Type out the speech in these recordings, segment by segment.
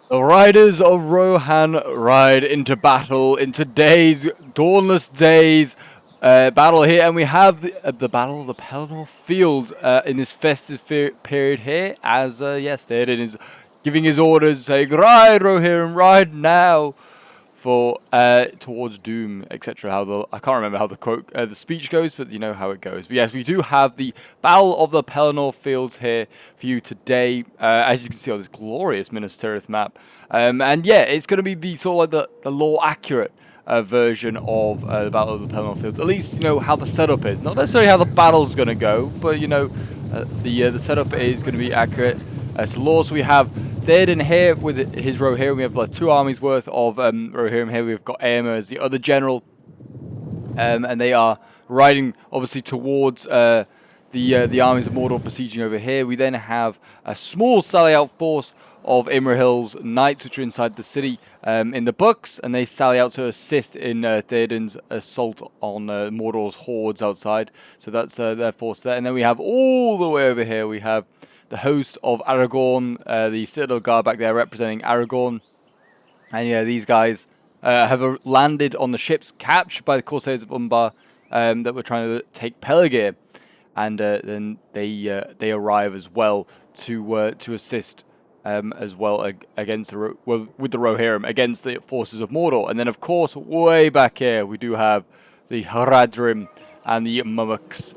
The riders of Rohan ride into battle in today's Dawnless Days battle here, and we have the Battle of the Pelennor Fields in this festive period here, as yes, Theoden is giving his orders, saying, "Ride, Rohirrim, ride now!" for towards doom, etc. How the I can't remember how the quote the speech goes, but you know how it goes. But yes, we do have the Battle of the Pelennor Fields here for you today, as you can see on this glorious Minas Tirith map. And yeah, it's going to be the sort of like the lore accurate version of the Battle of the Pelennor Fields. At least you know how the setup is, not necessarily how the battle's going to go, but you know the setup is going to be accurate. So lore, so we have Theoden here with his Rohirrim. We have like 2 armies worth of Rohirrim here. We've got Aemma as the other general, and they are riding obviously towards the armies of Mordor besieging over here. We then have a small sally out force of Imrahil's knights, which are inside the city in the books, and they sally out to assist in Theoden's assault on Mordor's hordes outside. So that's their force there. And then we have all the way over here, we have the host of Aragorn, the Citadel Guard back there representing Aragorn. And yeah, these guys have landed on the ships captured by the Corsairs of Umbar that were trying to take Pelegir. And then they arrive as well to assist as well against with the Rohirrim against the forces of Mordor. And then of course, way back here, we do have the Haradrim and the mumakils.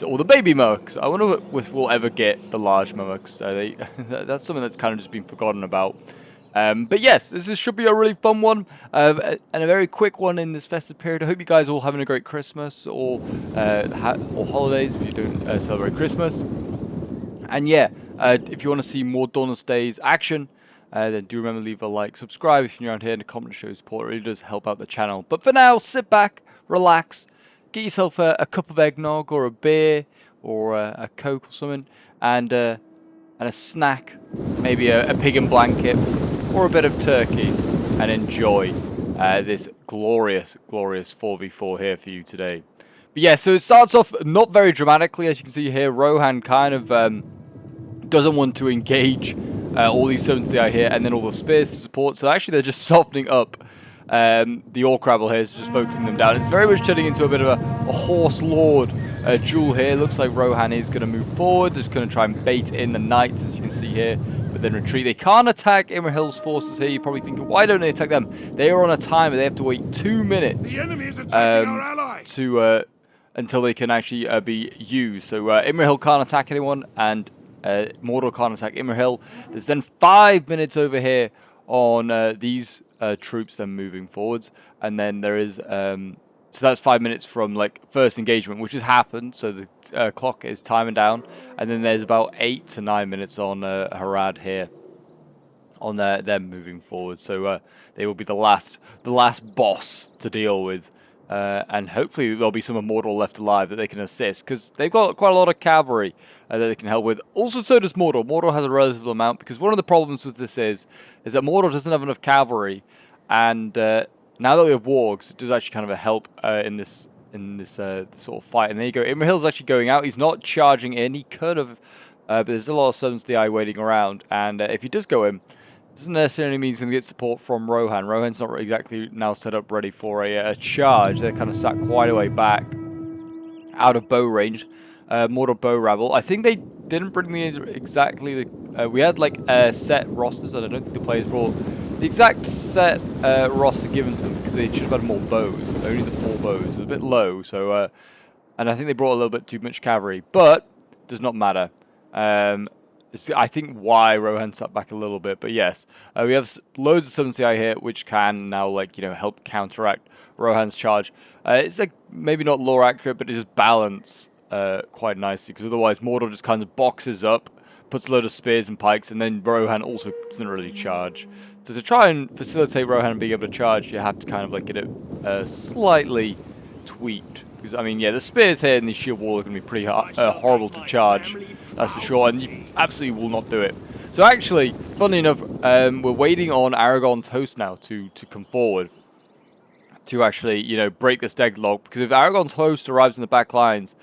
Or the baby mumakils. I wonder if we'll ever get the large mumakils. That's something that's kind of just been forgotten about. But yes, this should be a really fun one and a very quick one in this festive period. I hope you guys are all having a great Christmas or holidays if you don't celebrate Christmas. And yeah, if you want to see more Dawnless Days action, then do remember to leave a like, subscribe if you're around here, and a comment to show support. It really does help out the channel. But for now, sit back, relax. Get yourself a cup of eggnog or a beer or a Coke or something, and a snack, maybe a pig and blanket or a bit of turkey, and enjoy this glorious 4v4 here for you today. But yeah, so it starts off not very dramatically, as you can see here. Rohan kind of doesn't want to engage all these servants of the eye here, and then all the spears to support. So actually, they're just softening up. The Orc Rabble here is just focusing them down. It's very much turning into a bit of a Horse Lord duel here. Looks like Rohan is going to move forward. Just going to try and bait in the Knights, as you can see here, but then retreat. They can't attack Imrahil's forces here. You're probably thinking, why don't they attack them? They are on a timer. They have to wait 2 minutes the enemy is attacking our ally. Until they can actually be used. So Imrahil can't attack anyone, and Mordor can't attack Imrahil. There's then 5 minutes over here on these troops then moving forwards, and then there is so that's 5 minutes from like first engagement, which has happened, so the clock is timing down, and then there's about 8 to 9 minutes on Harad here on them moving forward. So they will be the last boss to deal with, and hopefully there'll be some of Mordor left alive that they can assist, because they've got quite a lot of cavalry that they can help with. Also, so does Mordor. Mordor has a relative amount, because one of the problems with this is that Mordor doesn't have enough cavalry, and now that we have wargs, it does actually kind of a help in this sort of fight. And there you go. Imrahil's actually going out. He's not charging in. He could have, but there's a lot of Servants of the Eye waiting around, and if he does go in, it doesn't necessarily mean he's going to get support from Rohan. Rohan's not exactly now set up ready for a charge. They're kind of sat quite a way back, out of bow range. Mordor bow rabble. I think they didn't bring exactly the. We had like set rosters, and I don't think the players brought the exact set roster given to them, because they should have had more bows. Only the 4 bows. It was a bit low, so and I think they brought a little bit too much cavalry, but does not matter. It's, I think, why Rohan sat back a little bit, but yes, we have loads of Servants of the Eye here, which can now, like, you know, help counteract Rohan's charge. It's like maybe not lore accurate, but it just balance quite nicely, because otherwise Mordor just kind of boxes up, puts a load of spears and pikes, and then Rohan also doesn't really charge. So to try and facilitate Rohan being able to charge, you have to kind of like get it slightly tweaked. Because, I mean, yeah, the spears here and the shield wall are going to be pretty horrible to charge, that's for sure, and you absolutely will not do it. So actually, funnily enough, we're waiting on Aragorn's host now to come forward to actually, you know, break this deadlock, because if Aragorn's host arrives in the back lines,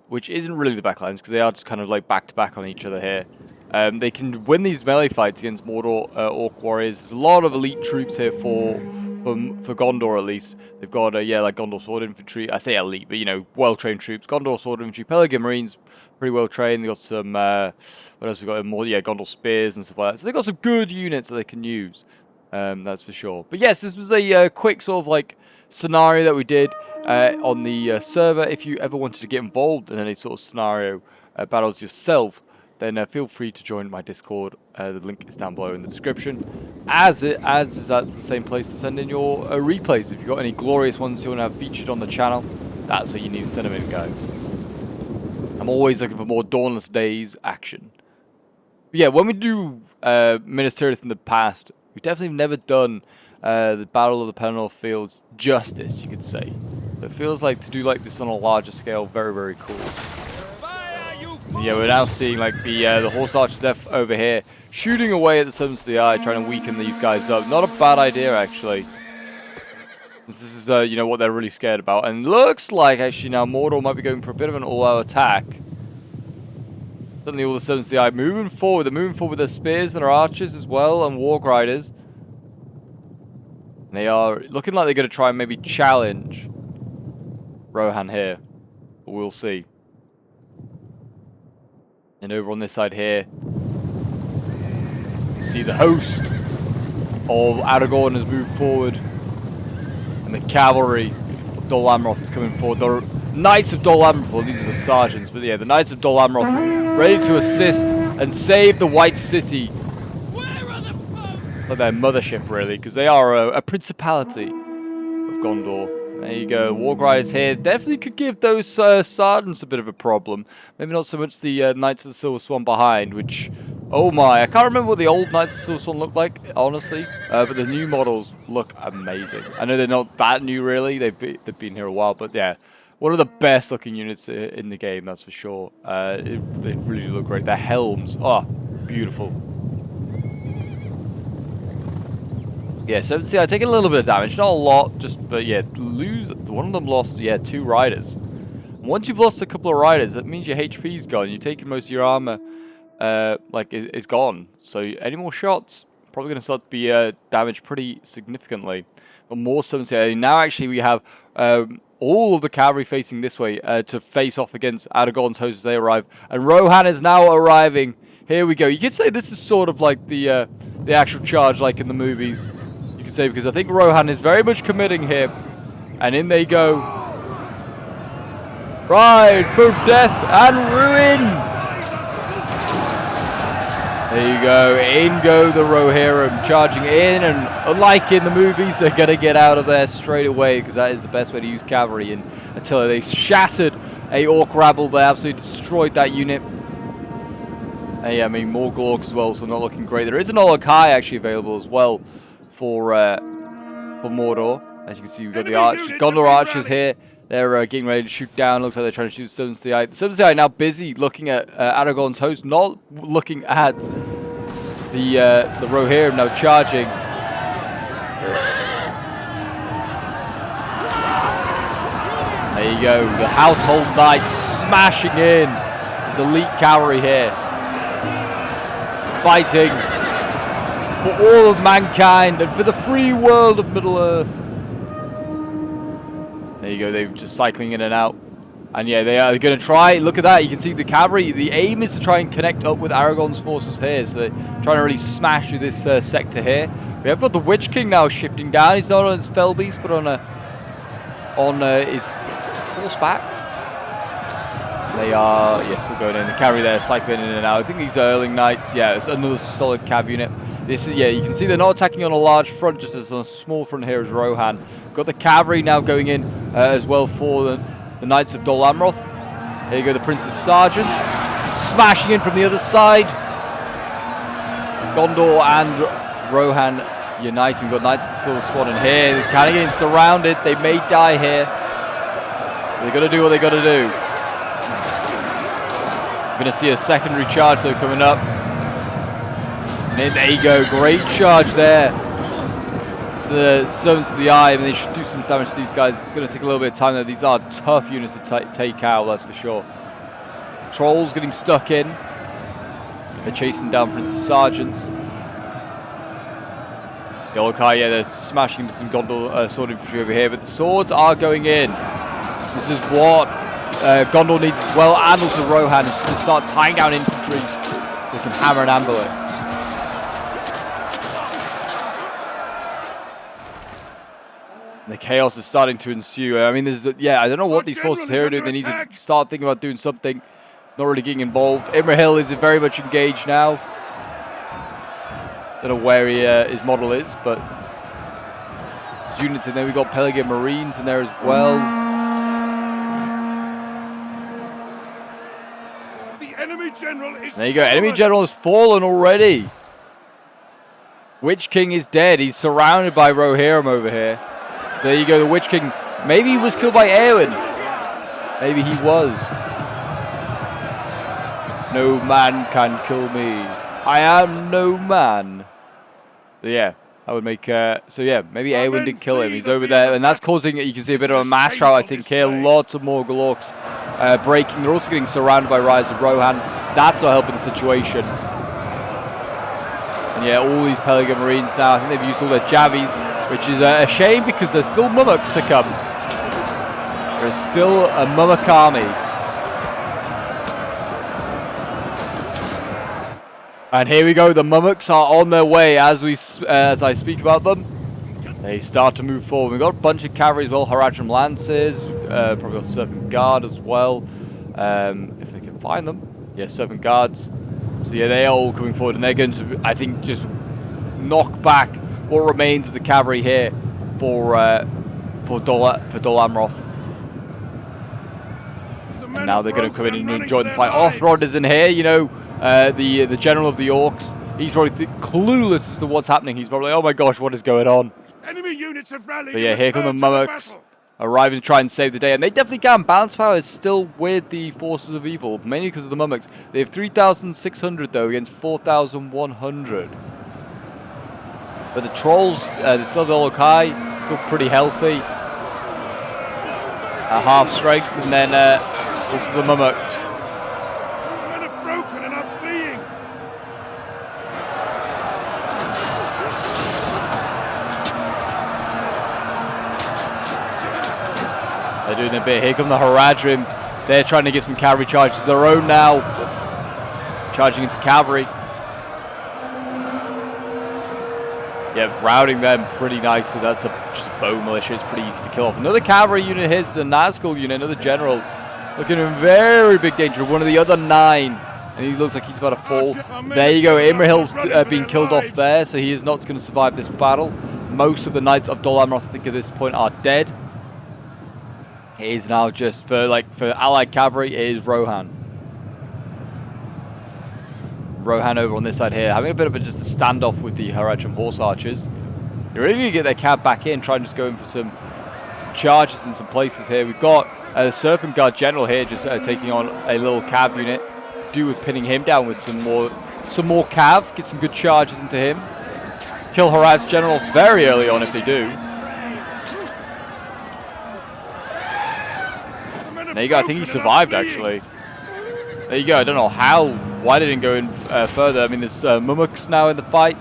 which isn't really the back lines, because they are just kind of like back to back on each other here, They can win these melee fights against Mordor Orc warriors. There's a lot of elite troops here for Gondor at least. They've got yeah, like Gondor sword infantry. I say elite, but you know, well-trained troops. Gondor sword infantry, Pelegrin marines, pretty well trained. They got some what else we got? More, yeah, Gondor spears and stuff like that. So they got some good units that they can use. That's for sure. But yes, this was a quick sort of like scenario that we did on the server. If you ever wanted to get involved in any sort of scenario battles yourself, then feel free to join my Discord. The link is down below in the description. As is at the same place to send in your replays. If you've got any glorious ones you want to have featured on the channel, that's where you need to send them in, guys. I'm always looking for more Dawnless Days action. But yeah, when we do Minas Tirith in the past, we've definitely never done the Battle of the Pelennor Fields justice, you could say. So it feels like to do like this on a larger scale, very, very cool. Yeah, we're now seeing like the horse archers over here shooting away at the Servants of the Eye, trying to weaken these guys up. Not a bad idea, actually. This is you know, what they're really scared about. And looks like actually now Mordor might be going for a bit of an all-out attack. Suddenly all the Servants of the Eye moving forward. They're moving forward with their spears and their archers as well, and Warg Riders. And they are looking like they're going to try and maybe challenge Rohan here. But we'll see. And over on this side here, you see the host of Aragorn has moved forward. And the cavalry of Dol Amroth is coming forward. The Knights of Dol Amroth, well, these are the sergeants, but yeah, the Knights of Dol Amroth ready to assist and save the White City. Like their mothership, really, because they are a principality of Gondor. There you go, Warg Riders here. Definitely could give those sergeants a bit of a problem. Maybe not so much the Knights of the Silver Swan behind, which, oh my, I can't remember what the old Knights of the Silver Swan looked like, honestly. But the new models look amazing. I know they're not that new, really. They've been here a while, but yeah, one of the best looking units in the game, that's for sure. They really look great. Their helms, oh, beautiful. Yeah, so see, I take a little bit of damage, not a lot, but yeah, one of them lost, yeah, 2 riders. And once you've lost a couple of riders, that means your HP's gone. You're taking most of your armor, is gone. So any more shots, probably going to start to be damaged pretty significantly. But more summons here. Now actually we have all of the cavalry facing this way to face off against Aragorn's hosts as they arrive. And Rohan is now arriving. Here we go. You could say this is sort of like the actual charge like in the movies. You could say, because I think Rohan is very much committing here. And in they go. Ride for death and ruin. There you go. In go the Rohirrim, charging in, and unlike in the movies, they're going to get out of there straight away, because that is the best way to use cavalry. And until they shattered a orc rabble, they absolutely destroyed that unit. And yeah, I mean, more Glorks as well, so not looking great. There is an Olokai actually available as well for Mordor. As you can see, we've got the Gondor archers here. They're getting ready to shoot down. Looks like they're trying to shoot the Servants of the Eye. The Servants of the Eye now busy looking at Aragorn's host, not looking at the Rohirrim now charging. There you go, the Household Knights smashing in. There's elite cavalry here, fighting for all of mankind and for the free world of Middle-earth. There you go, they're just cycling in and out. And yeah, they are going to try, look at that, you can see the cavalry, the aim is to try and connect up with Aragorn's forces here, so they're trying to really smash through this sector here. We have got the Witch King now shifting down, he's not on his fell beast, but on his horseback. They are, yes, still going in, the cavalry there, cycling in and out. I think these are Erling Knights, yeah, it's another solid cav unit. This is, yeah, you can see they're not attacking on a large front, just as on a small front here as Rohan. Got the cavalry now going in as well for the Knights of Dol Amroth. Here you go, the Prince's Sergeants. Smashing in from the other side. Gondor and Rohan uniting. We've got Knights of the Silver Swan in here. They're kind of getting surrounded. They may die here. They're going to do what they got to do. We're going to see a secondary charge though coming up. And there you go, great charge there. To the Servants of the Eye, and they should do some damage to these guys. It's going to take a little bit of time though. These are tough units to take out, that's for sure. Trolls getting stuck in. They're chasing down Prince's sergeants. The Olokai, yeah, they're smashing into some Gondor sword infantry over here, but the swords are going in. This is what Gondor needs as well, and also Rohan, is to start tying down infantry so they can hammer and anvil it. And the chaos is starting to ensue. I mean, yeah, I don't know what these forces here are doing. They need to start thinking about doing something, not really getting involved. Imrahil is very much engaged now. Don't know where his model is, but there's units in there. We've got Pelegrin Marines in there as well. The enemy general is There you go. Enemy general has fallen already. Witch King is dead. He's surrounded by Rohirrim over here. There you go. The Witch King. Maybe he was killed by Eowyn. Maybe he was. No man can kill me. I am no man. So yeah, I would make. So yeah, maybe Eowyn did kill him. He's over there, and that's causing. You can see a bit of a mass rout, I think here. Lots of more Orcs breaking. They're also getting surrounded by Rise of Rohan. That's not helping the situation. And yeah, all these Pelegrin Marines now. I think they've used all their javies, which is a shame because there's still Mummuks to come. There's still a Mummuk army. And here we go, the Mummuks are on their way as I speak about them. They start to move forward. We've got a bunch of cavalry as well, Haradrim Lancers, probably got Serpent Guard as well, if they can find them. Yeah, Serpent Guards. So yeah, they're all coming forward, and they're going to, I think, just knock back what remains of the cavalry here for Dol Amroth. And now they're going to come in and join the fight. Othrod is in here, you know. The general of the Orcs, he's probably clueless as to what's happening. He's probably, oh my gosh, what is going on? Enemy units have rallied. But yeah, here come the Mummuks arriving to try and save the day, and they definitely can. Balance power is still with the forces of evil, mainly because of the Mummuks. They have 3,600 though against 4,100. But the trolls, still the Olokai, still pretty healthy, half strength, and then also the Mummuks. They're doing a bit. Here come the Haradrim. They're trying to get some cavalry charges of their own now. Charging into cavalry. Yeah, routing them pretty nicely. That's just a bow militia. It's pretty easy to kill off. Another cavalry unit here is the Nazgul unit, another general. Looking in very big danger. One of the other 9. And he looks like he's about to fall. There you go. Imrahil's being killed off there, so he is not going to survive this battle. Most of the Knights of Dol Amroth, I think, at this point are dead. It is now just for allied cavalry, it is Rohan. Rohan over on this side here, having a bit of just a standoff with the Haradrim horse archers. They're really going to get their cab back in, try and just go in for some charges in some places here. We've got the Serpent Guard General here just taking on a little cav unit. Do with pinning him down with some more cav, get some good charges into him. Kill Harad's General very early on if they do. There you go, I think he survived actually. There you go, I don't know why they didn't go in further. I mean, there's Mummuks now in the fight,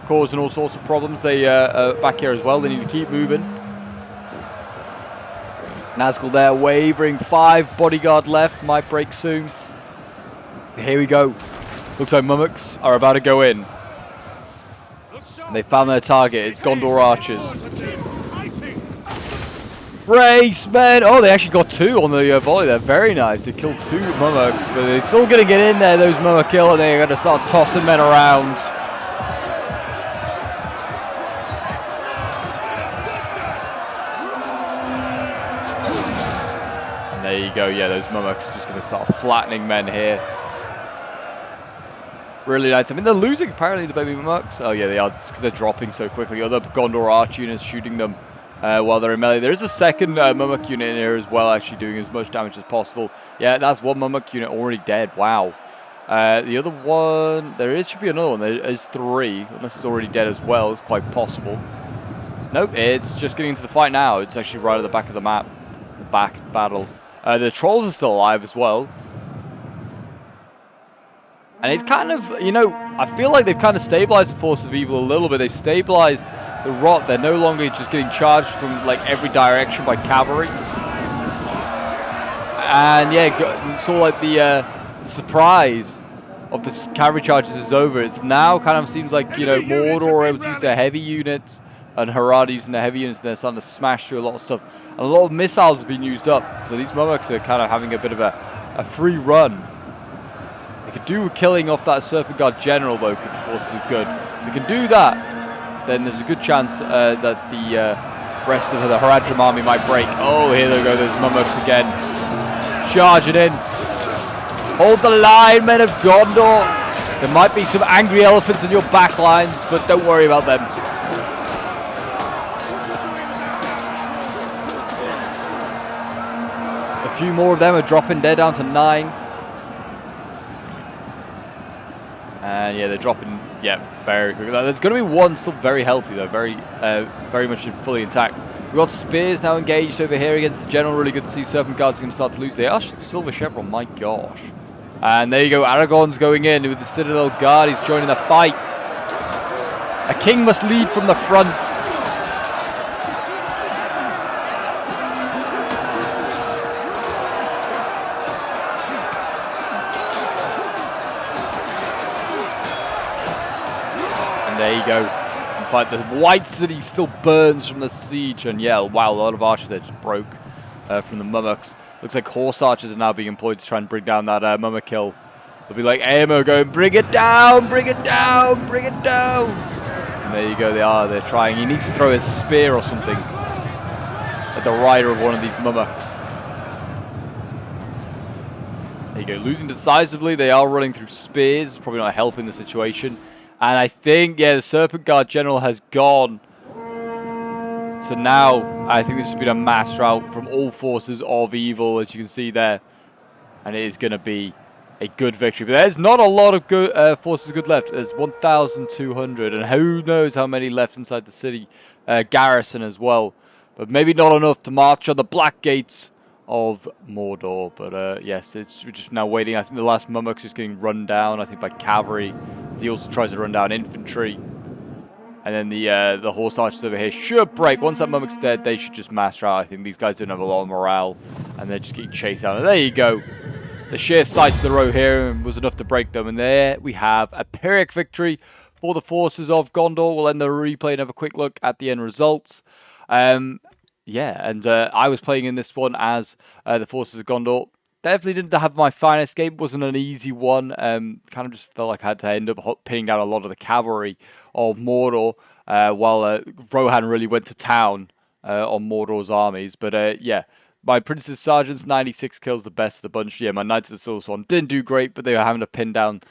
causing all sorts of problems. They are back here as well, they need to keep moving. Nazgul there, wavering, 5 bodyguard left, might break soon. Here we go. Looks like Mummuks are about to go in. And they found their target, it's Gondor archers. Race, man! Oh, they actually got 2 on the volley there. Very nice. They killed 2 Mummuks, but they're still going to get in there, those mumakil, and they're going to start tossing men around. And there you go. Yeah, those Mummuks are just going to start flattening men here. Really nice. I mean, they're losing, apparently, the baby Mummuks. Oh, yeah, they are, because they're dropping so quickly. Other Gondor arch units shooting them. While they're in melee. There is a second Mummuk unit in here as well, actually doing as much damage as possible. Yeah, that's one Mummuk unit already dead. Wow. The other one, should be another one. There is 3, unless it's already dead as well. It's quite possible. Nope, it's just getting into the fight now. It's actually right at the back of the map. The back battle. The trolls are still alive as well. And it's kind of, you know, I feel like they've kind of stabilized the forces of evil a little bit. They've stabilized the rot. They're no longer just getting charged from like every direction by cavalry. And yeah, it's all like the surprise of the cavalry charges is over. It's now kind of seems like, you know, Mordor are able to use their heavy units, and Haradrim using their heavy units, and they're starting to smash through a lot of stuff. And a lot of missiles have been used up, so these mumakils are kind of having a bit of a free run. They could do killing off that Serpent Guard general though, if the forces are good. If they can do that, then there's a good chance that the rest of the Haradrim army might break. Oh, here they go, those mumakils again. Charging in. Hold the line, men of Gondor. There might be some angry elephants in your back lines, but don't worry about them. A few more of them are dropping. They're down to 9. And yeah, they're dropping. Yeah, very quickly. There's going to be one still very healthy though, very much fully intact. We've got spears now engaged over here against the general. Really good to see Serpent Guards going to start to lose. They are Silver Chevron, my gosh. And there you go, Aragorn's going in with the Citadel Guard. He's joining the fight. A king must lead from the front. And there you go. Fight. The White City still burns from the siege, and yeah, wow, a lot of archers there just broke from the mummaks. Looks like horse archers are now being employed to try and bring down that mumakil. They'll be like Aemir going, bring it down, bring it down, bring it down. And there you go, they're trying. He needs to throw his spear or something at the rider of one of these mummaks. There you go, losing decisively. They are running through spears, probably not helping the situation. And I think, yeah, the Serpent Guard General has gone. So now, I think there's just been a mass rout from all forces of evil, as you can see there. And it is going to be a good victory. But there's not a lot of good forces good left. There's 1,200, and who knows how many left inside the city garrison as well. But maybe not enough to march on the black gates of Mordor. But yes, we're just now waiting. I think the last mummak's just getting run down, I think, by cavalry. As he also tries to run down infantry. And then the horse archers over here should break. Once that mummak's dead, they should just master out. I think these guys don't have a lot of morale, and they're just getting chased out. And there you go. The sheer sight of the Rohirrim was enough to break them. And there we have a Pyrrhic victory for the forces of Gondor. We'll end the replay and have a quick look at the end results. Yeah, and I was playing in this one as the forces of Gondor. Definitely didn't have my finest game. Wasn't an easy one. Kind of just felt like I had to end up pinning down a lot of the cavalry of Mordor, while Rohan really went to town on Mordor's armies. But yeah, my Prince's Sergeants, 96 kills, the best of the bunch. Yeah, my Knights of the Silver Swan didn't do great, but they were having to pin down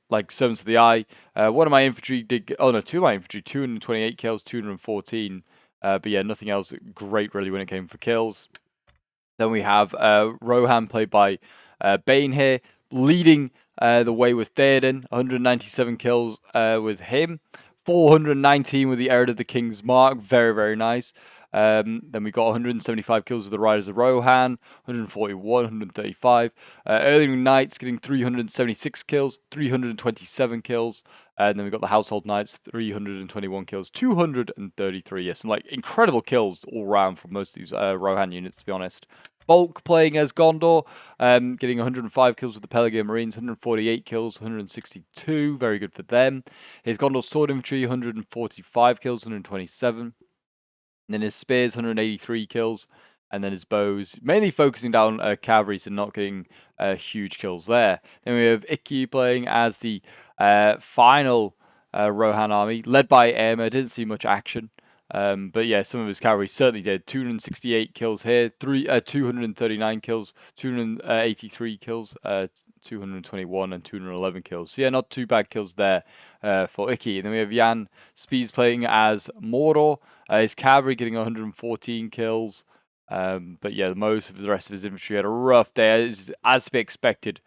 like Servants of the Eye. One of my infantry did... Oh no, two of my infantry, 228 kills, 214. But yeah, nothing else great really when it came for kills. Then we have Rohan, played by Bane here, leading the way with Theoden. 197 kills with him. 419 with the Heir of the King's Mark. Very, very nice. Then we got 175 kills with the Riders of Rohan. 141, 135. Erling Knights getting 376 kills. 327 kills. And then we got the Household Knights, 321 kills, 233. Yes, some like incredible kills all round from most of these Rohan units, to be honest. Bulk playing as Gondor, getting 105 kills with the Pelegir Marines, 148 kills, 162. Very good for them. His Gondor Sword Infantry, 145 kills, 127. And then his Spears, 183 kills. And then his bows, mainly focusing down cavalry, so not getting huge kills there. Then we have Icky playing as the final Rohan army, led by Aemir. Didn't see much action, but yeah, some of his cavalry certainly did. 268 kills here, 239 kills, 283 kills, 221 and 211 kills. So yeah, not too bad kills there for Icky. And then we have Jan Spees playing as Mordor. His cavalry getting 114 kills. But yeah, most of the rest of his infantry had a rough day, as to be expected,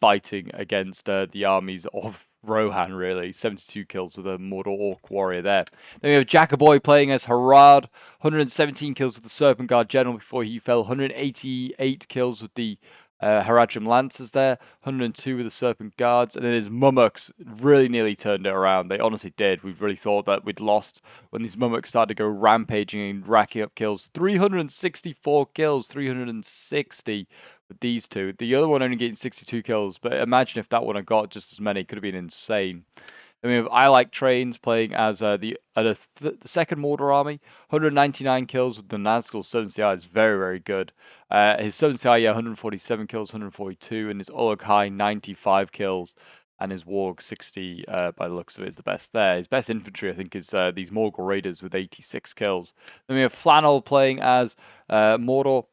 fighting against the armies of Rohan, really. 72 kills with a Mordor Orc warrior there. Then we have Jackaboy playing as Harad. 117 kills with the Serpent Guard General before he fell. 188 kills with the Haradrim Lancers there, 102 with the Serpent Guards, and then his Mummuks really nearly turned it around. They honestly did. We really thought that we'd lost when these Mummuks started to go rampaging and racking up kills. 364 kills, 360 with these two. The other one only getting 62 kills, but imagine if that one had got just as many. It could have been insane. Then we have I Like Trains playing as the second Mordor army. 199 kills with the Nazgul Southern CI is very, very good. His Southern CI, 147 kills, 142, and his Olog High, 95 kills. And his Warg 60, by the looks of it, is the best there. His best infantry, I think, is these Morgul Raiders with 86 kills. Then we have Flannel playing as Mordor.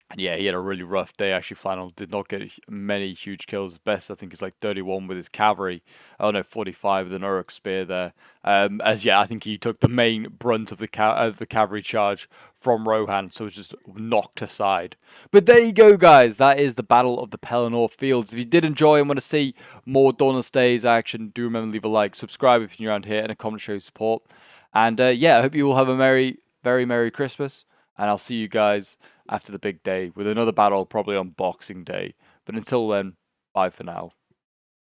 And yeah, he had a really rough day. Actually, Flannel did not get many huge kills. Best, I think, is like 31 with his cavalry. Oh no, 45 with an Uruk spear there. I think he took the main brunt of the cavalry charge from Rohan, so it was just knocked aside. But there you go, guys. That is the Battle of the Pelennor Fields. If you did enjoy and want to see more Dawnless Days action, do remember to leave a like, subscribe if you're around here, and a comment show support. And yeah, I hope you all have a very Merry Christmas. And I'll see you guys after the big day with another battle, probably on Boxing Day. But until then, bye for now.